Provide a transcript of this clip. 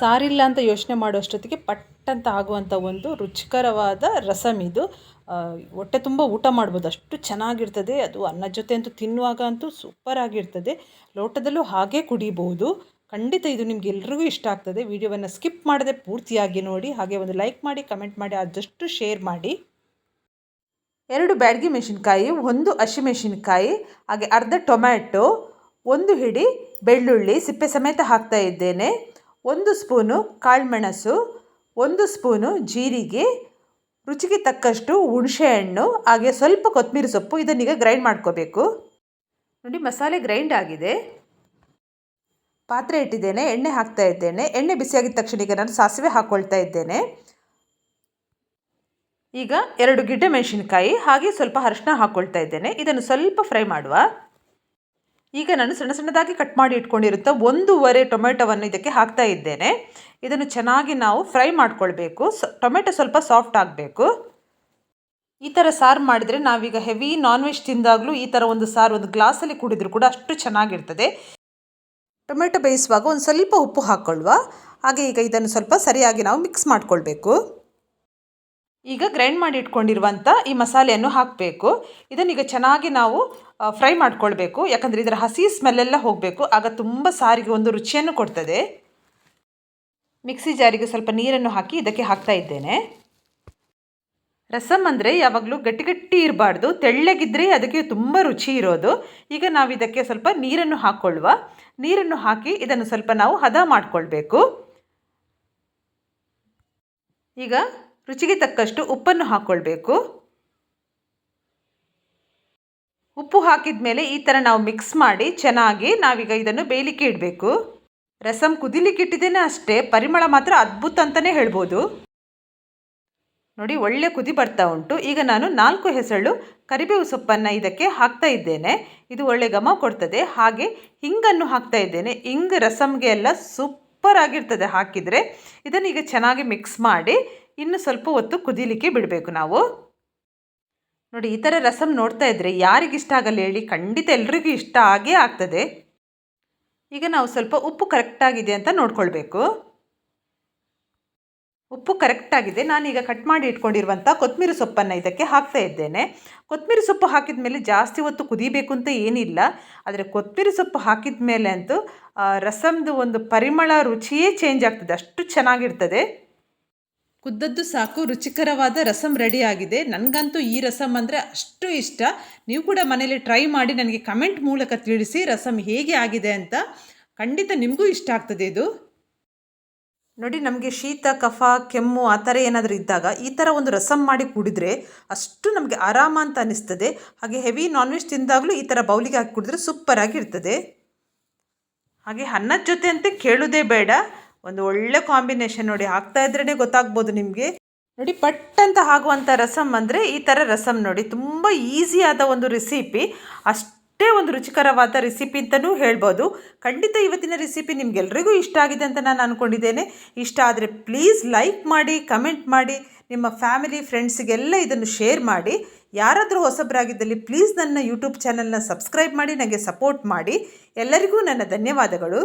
ಸಾರಿಲ್ಲ ಅಂತ ಯೋಚನೆ ಮಾಡೋಷ್ಟೊತ್ತಿಗೆ ಪಟ್ಟಂತ ಆಗುವಂಥ ಒಂದು ರುಚಿಕರವಾದ ರಸಮ್ ಇದು. ಹೊಟ್ಟೆ ತುಂಬ ಊಟ ಮಾಡ್ಬೋದು, ಅಷ್ಟು ಚೆನ್ನಾಗಿರ್ತದೆ. ಅದು ಅನ್ನದ ಜೊತೆ ಅಂತೂ ತಿನ್ನುವಾಗ ಅಂತೂ ಸೂಪರ್ ಆಗಿರ್ತದೆ. ಲೋಟದಲ್ಲೂ ಹಾಗೆ ಕುಡಿಬಹುದು. ಖಂಡಿತ ಇದು ನಿಮ್ಗೆ ಎಲ್ರಿಗೂ ಇಷ್ಟ ಆಗ್ತದೆ. ವಿಡಿಯೋವನ್ನು ಸ್ಕಿಪ್ ಮಾಡದೆ ಪೂರ್ತಿಯಾಗಿ ನೋಡಿ. ಹಾಗೆ ಒಂದು ಲೈಕ್ ಮಾಡಿ, ಕಮೆಂಟ್ ಮಾಡಿ, ಆದಷ್ಟು ಶೇರ್ ಮಾಡಿ. 2 ಬ್ಯಾಡಗಿ ಮೆಣಸಿನ್ಕಾಯಿ, 1 ಹಸಿಮೆಣಸಿನ್ಕಾಯಿ, ಹಾಗೆ ಅರ್ಧ ಟೊಮ್ಯಾಟೊ, 1 ಹಿಡಿ ಬೆಳ್ಳುಳ್ಳಿ ಸಿಪ್ಪೆ ಸಮೇತ ಹಾಕ್ತಾ ಇದ್ದೇನೆ, 1 ಸ್ಪೂನು ಕಾಳುಮೆಣಸು, 1 ಸ್ಪೂನು ಜೀರಿಗೆ, ರುಚಿಗೆ ತಕ್ಕಷ್ಟು ಹುಣಸೆಹಣ್ಣು, ಹಾಗೆ ಸ್ವಲ್ಪ ಕೊತ್ತಂಬರಿ ಸೊಪ್ಪು. ಇದನ್ನೀಗ ಗ್ರೈಂಡ್ ಮಾಡ್ಕೋಬೇಕು. ನೋಡಿ, ಮಸಾಲೆ ಗ್ರೈಂಡ್ ಆಗಿದೆ. ಪಾತ್ರೆ ಇಟ್ಟಿದ್ದೇನೆ, ಎಣ್ಣೆ ಹಾಕ್ತಾ ಇದ್ದೇನೆ. ಎಣ್ಣೆ ಬಿಸಿಯಾಗಿದ್ದ ತಕ್ಷಣ ಈಗ ನಾನು ಸಾಸಿವೆ ಹಾಕ್ಕೊಳ್ತಾ ಇದ್ದೇನೆ. ಈಗ 2 ಗಿಡ್ಡೆ ಮೆಣಸಿನಕಾಯಿ, ಹಾಗೆ ಸ್ವಲ್ಪ ಅರಿಶಿನ ಹಾಕ್ಕೊಳ್ತಾ ಇದ್ದೇನೆ. ಇದನ್ನು ಸ್ವಲ್ಪ ಫ್ರೈ ಮಾಡುವ. ಈಗ ನಾನು ಸಣ್ಣ ಸಣ್ಣದಾಗಿ ಕಟ್ ಮಾಡಿ ಇಟ್ಕೊಂಡಿರುತ್ತಾ 1.5 ಟೊಮೆಟೊವನ್ನು ಇದಕ್ಕೆ ಹಾಕ್ತಾ ಇದ್ದೇನೆ. ಇದನ್ನು ಚೆನ್ನಾಗಿ ನಾವು ಫ್ರೈ ಮಾಡ್ಕೊಳ್ಬೇಕು. ಟೊಮೆಟೊ ಸ್ವಲ್ಪ ಸಾಫ್ಟ್ ಆಗಬೇಕು. ಈ ಥರ ಸಾರು ಮಾಡಿದರೆ ನಾವೀಗ ಹೆವಿ ನಾನ್ ವೆಜ್ ತಿಂದಾಗಲೂ ಈ ಥರ ಒಂದು ಸಾರು ಒಂದು ಗ್ಲಾಸಲ್ಲಿ ಕುಡಿದ್ರೂ ಕೂಡ ಅಷ್ಟು ಚೆನ್ನಾಗಿರ್ತದೆ. ಟೊಮೆಟೊ ಬೇಯಿಸುವಾಗ ಒಂದು ಸ್ವಲ್ಪ ಉಪ್ಪು ಹಾಕ್ಕೊಳ್ಳುವ. ಹಾಗೆ ಈಗ ಇದನ್ನು ಸ್ವಲ್ಪ ಸರಿಯಾಗಿ ನಾವು ಮಿಕ್ಸ್ ಮಾಡ್ಕೊಳ್ಬೇಕು. ಈಗ ಗ್ರೈಂಡ್ ಮಾಡಿ ಇಟ್ಕೊಂಡಿರುವಂಥ ಈ ಮಸಾಲೆಯನ್ನು ಹಾಕಬೇಕು. ಇದನ್ನೀಗ ಚೆನ್ನಾಗಿ ನಾವು ಫ್ರೈ ಮಾಡ್ಕೊಳ್ಬೇಕು. ಯಾಕಂದರೆ ಇದರ ಹಸಿ ಸ್ಮೆಲ್ಲೆಲ್ಲ ಹೋಗಬೇಕು. ಆಗ ತುಂಬ ಸಾರಿಗೆ ಒಂದು ರುಚಿಯನ್ನು ಕೊಡ್ತದೆ. ಮಿಕ್ಸಿ ಜಾರಿಗೆ ಸ್ವಲ್ಪ ನೀರನ್ನು ಹಾಕಿ ಇದಕ್ಕೆ ಹಾಕ್ತಾ ಇದ್ದೇನೆ. ರಸಮ್ ಅಂದರೆ ಯಾವಾಗಲೂ ಗಟ್ಟಿ ಗಟ್ಟಿ ಇರಬಾರ್ದು, ತೆಳ್ಳಗಿದ್ದರೆ ಅದಕ್ಕೆ ತುಂಬ ರುಚಿ ಇರೋದು. ಈಗ ನಾವು ಇದಕ್ಕೆ ಸ್ವಲ್ಪ ನೀರನ್ನು ಹಾಕ್ಕೊಳ್ಳುವ. ನೀರನ್ನು ಹಾಕಿ ಇದನ್ನು ಸ್ವಲ್ಪ ನಾವು ಹದ ಮಾಡಿಕೊಳ್ಬೇಕು. ಈಗ ರುಚಿಗೆ ತಕ್ಕಷ್ಟು ಉಪ್ಪನ್ನು ಹಾಕ್ಕೊಳ್ಬೇಕು. ಉಪ್ಪು ಹಾಕಿದ ಮೇಲೆ ಈ ಥರ ನಾವು ಮಿಕ್ಸ್ ಮಾಡಿ ಚೆನ್ನಾಗಿ ನಾವೀಗ ಇದನ್ನು ಬೇಯಲಿಕ್ಕೆ ಇಡಬೇಕು. ರಸಮ್ ಕುದಿಲಿಕ್ಕೆ ಇಟ್ಟಿದ್ದೇನೆ ಅಷ್ಟೇ, ಪರಿಮಳ ಮಾತ್ರ ಅದ್ಭುತ ಅಂತಲೇ ಹೇಳ್ಬೋದು. ನೋಡಿ, ಒಳ್ಳೆ ಕುದಿ ಬರ್ತಾ ಉಂಟು. ಈಗ ನಾನು 4 ಹೆಸಳು ಕರಿಬೇವು ಸೊಪ್ಪನ್ನು ಇದಕ್ಕೆ ಹಾಕ್ತಾ ಇದ್ದೇನೆ. ಇದು ಒಳ್ಳೆ ಘಮ ಕೊಡ್ತದೆ. ಹಾಗೆ ಹಿಂಗನ್ನು ಹಾಕ್ತಾ ಇದ್ದೇನೆ. ಹಿಂಗ್ ರಸಮ್ಗೆ ಎಲ್ಲ ಸೂಪರ್ ಆಗಿರ್ತದೆ ಹಾಕಿದರೆ. ಇದನ್ನೀಗ ಚೆನ್ನಾಗಿ ಮಿಕ್ಸ್ ಮಾಡಿ ಇನ್ನು ಸ್ವಲ್ಪ ಹೊತ್ತು ಕುದಿಲಿಕ್ಕೆ ಬಿಡಬೇಕು ನಾವು. ನೋಡಿ, ಈ ಥರ ರಸಮ್ ನೋಡ್ತಾ ಇದ್ದರೆ ಯಾರಿಗಿಷ್ಟ ಆಗಲ್ಲ ಹೇಳಿ? ಖಂಡಿತ ಎಲ್ರಿಗೂ ಇಷ್ಟ ಆಗೇ ಆಗ್ತದೆ. ಈಗ ನಾವು ಸ್ವಲ್ಪ ಉಪ್ಪು ಕರೆಕ್ಟಾಗಿದೆ ಅಂತ ನೋಡ್ಕೊಳ್ಬೇಕು. ಉಪ್ಪು ಕರೆಕ್ಟಾಗಿದೆ. ನಾನೀಗ ಕಟ್ ಮಾಡಿ ಇಟ್ಕೊಂಡಿರುವಂಥ ಕೊತ್ತಂಬರಿ ಸೊಪ್ಪನ್ನು ಇದಕ್ಕೆ ಹಾಕ್ತಾ ಇದ್ದೇನೆ. ಕೊತ್ತಂಬರಿ ಸೊಪ್ಪು ಹಾಕಿದ ಮೇಲೆ ಜಾಸ್ತಿ ಹೊತ್ತು ಕುದಿಬೇಕು ಅಂತ ಏನಿಲ್ಲ. ಆದರೆ ಕೊತ್ತಂಬರಿ ಸೊಪ್ಪು ಹಾಕಿದ ಮೇಲೆ ಅಂತೂ ರಸಮ್ದು ಒಂದು ಪರಿಮಳ ರುಚಿಯೇ ಚೇಂಜ್ ಆಗ್ತದೆ, ಅಷ್ಟು ಚೆನ್ನಾಗಿರ್ತದೆ. ಕುದ್ದದ್ದು ಸಾಕು, ರುಚಿಕರವಾದ ರಸಮ್ ರೆಡಿ ಆಗಿದೆ. ನನಗಂತೂ ಈ ರಸಮ್ ಅಂದರೆ ಅಷ್ಟು ಇಷ್ಟ. ನೀವು ಕೂಡ ಮನೇಲಿ ಟ್ರೈ ಮಾಡಿ ನನಗೆ ಕಮೆಂಟ್ ಮೂಲಕ ತಿಳಿಸಿ ರಸಮ್ ಹೇಗೆ ಆಗಿದೆ ಅಂತ. ಖಂಡಿತ ನಿಮಗೂ ಇಷ್ಟ ಆಗ್ತದೆ ಇದು. ನೋಡಿ, ನಮಗೆ ಶೀತ, ಕಫ, ಕೆಮ್ಮು ಆ ಥರ ಏನಾದರೂ ಇದ್ದಾಗ ಈ ಥರ ಒಂದು ರಸಮ್ ಮಾಡಿ ಕುಡಿದ್ರೆ ಅಷ್ಟು ನಮಗೆ ಆರಾಮ ಅಂತ ಅನ್ನಿಸ್ತದೆ. ಹಾಗೆ ಹೆವಿ ನಾನ್ ವೆಜ್ ತಿಂದಾಗಲೂ ಈ ಥರ ಬೌಲಿಗೆ ಹಾಕಿ ಕುಡಿದ್ರೆ ಸೂಪರಾಗಿರ್ತದೆ. ಹಾಗೆ ಅನ್ನದ ಜೊತೆ ಅಂತ ಕೇಳೋದೇ ಬೇಡ, ಒಂದು ಒಳ್ಳೆ ಕಾಂಬಿನೇಷನ್. ನೋಡಿ, ಹಾಕ್ತಾ ಇದ್ರೇ ಗೊತ್ತಾಗ್ಬೋದು ನಿಮಗೆ. ನೋಡಿ, ಪಟ್ಟಂತ ಆಗುವಂಥ ರಸಮ್ ಅಂದರೆ ಈ ಥರ ರಸಮ್. ನೋಡಿ, ತುಂಬ ಈಸಿಯಾದ ಒಂದು ರೆಸಿಪಿ, ಅಷ್ಟೇ ಒಂದು ರುಚಿಕರವಾದ ರೆಸಿಪಿ ಅಂತಲೂ ಹೇಳ್ಬೋದು. ಖಂಡಿತ ಇವತ್ತಿನ ರೆಸಿಪಿ ನಿಮಗೆಲ್ರಿಗೂ ಇಷ್ಟ ಆಗಿದೆ ಅಂತ ನಾನು ಅಂದ್ಕೊಂಡಿದ್ದೇನೆ. ಇಷ್ಟ ಆದರೆ ಪ್ಲೀಸ್ ಲೈಕ್ ಮಾಡಿ, ಕಮೆಂಟ್ ಮಾಡಿ, ನಿಮ್ಮ ಫ್ಯಾಮಿಲಿ ಫ್ರೆಂಡ್ಸಿಗೆಲ್ಲ ಇದನ್ನು ಶೇರ್ ಮಾಡಿ. ಯಾರಾದರೂ ಹೊಸಬರಾಗಿದ್ದಲ್ಲಿ ಪ್ಲೀಸ್ ನನ್ನ ಯೂಟ್ಯೂಬ್ ಚಾನಲ್ನ ಸಬ್ಸ್ಕ್ರೈಬ್ ಮಾಡಿ, ನನಗೆ ಸಪೋರ್ಟ್ ಮಾಡಿ. ಎಲ್ಲರಿಗೂ ನನ್ನ ಧನ್ಯವಾದಗಳು.